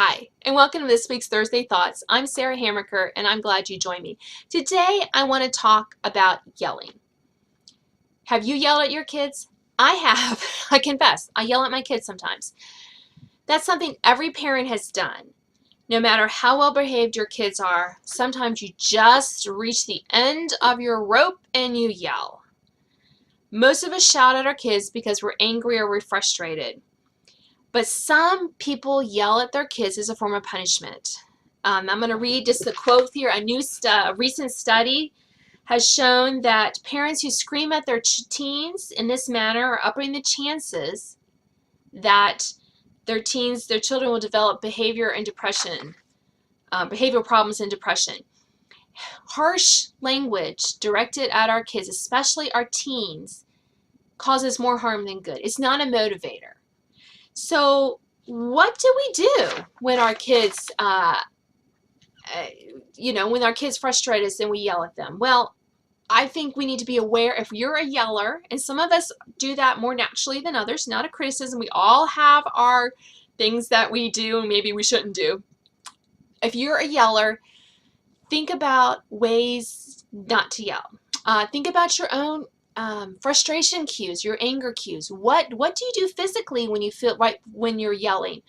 Hi, and welcome to this week's Thursday Thoughts. I'm Sarah Hammerker, and I'm glad you joined me. Today, I want to talk about yelling. Have you yelled at your kids? I have. I confess, I yell at my kids sometimes. That's something every parent has done. No matter how well behaved your kids are, sometimes you just reach the end of your rope and you yell. Most of us shout at our kids because we're angry or we're frustrated. But some people yell at their kids as a form of punishment. I'm going to read just the quote here. A recent study has shown that parents who scream at their teens in this manner are upping the chances that their children will develop behavior and depression, behavioral problems and depression. Harsh language directed at our kids, especially our teens, causes more harm than good. It's not a motivator. So what do we do when our kids, when our kids frustrate us and we yell at them? Well, I think we need to be aware if you're a yeller, and some of us do that more naturally than others, not a criticism. We all have our things that we do and maybe we shouldn't do. If you're a yeller, think about ways not to yell. Think about your own frustration cues, your anger cues. What do you do physically when you feel when you're yelling?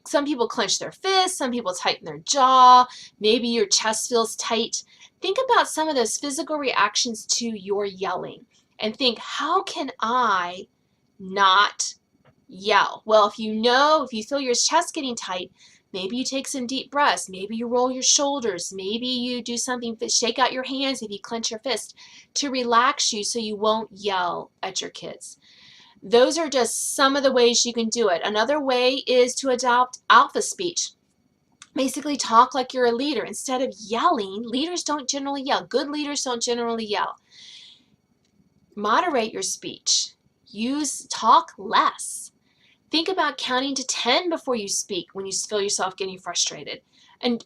Some people clench their fists, some people tighten their jaw, maybe your chest feels tight. Think about some of those physical reactions to your yelling and think, how can I not yell? Well, if you feel your chest getting tight, maybe you take some deep breaths. Maybe you roll your shoulders. Maybe you do something, shake out your hands if you clench your fist to relax you so you won't yell at your kids. Those are just some of the ways you can do it. Another way is to adopt alpha speech. Basically talk like you're a leader. Instead of yelling, leaders don't generally yell. Good leaders don't generally yell. Moderate your speech. Talk less. Think about counting to 10 before you speak when you feel yourself getting frustrated. And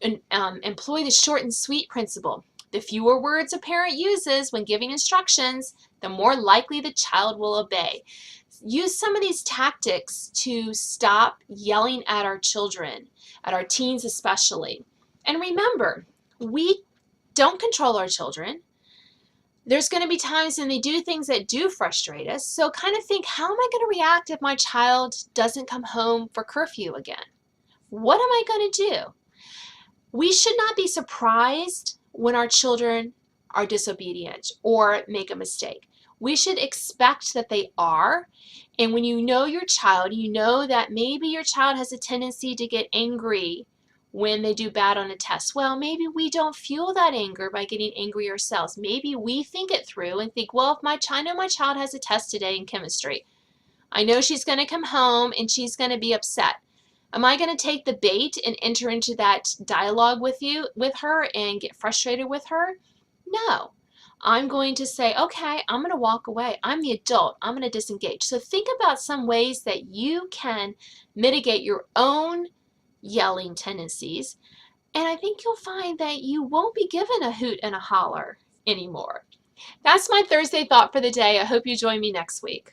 employ the short and sweet principle. The fewer words a parent uses when giving instructions, the more likely the child will obey. Use some of these tactics to stop yelling at our children, at our teens especially. And remember, we don't control our children. There's going to be times when they do things that do frustrate us. So kind of think, how am I going to react if my child doesn't come home for curfew again? What am I going to do? We should not be surprised when our children are disobedient or make a mistake. We should expect that they are. And when you know your child, you know that maybe your child has a tendency to get angry when they do bad on a test. Well, maybe we don't fuel that anger by getting angry ourselves. Maybe we think it through and think, well, I know my child has a test today in chemistry. I know she's going to come home and she's going to be upset. Am I going to take the bait and enter into that dialogue with her and get frustrated with her? No. I'm going to say, okay, I'm going to walk away. I'm the adult. I'm going to disengage. So think about some ways that you can mitigate your own yelling tendencies, and I think you'll find that you won't be given a hoot and a holler anymore. That's my Thursday thought for the day. I hope you join me next week.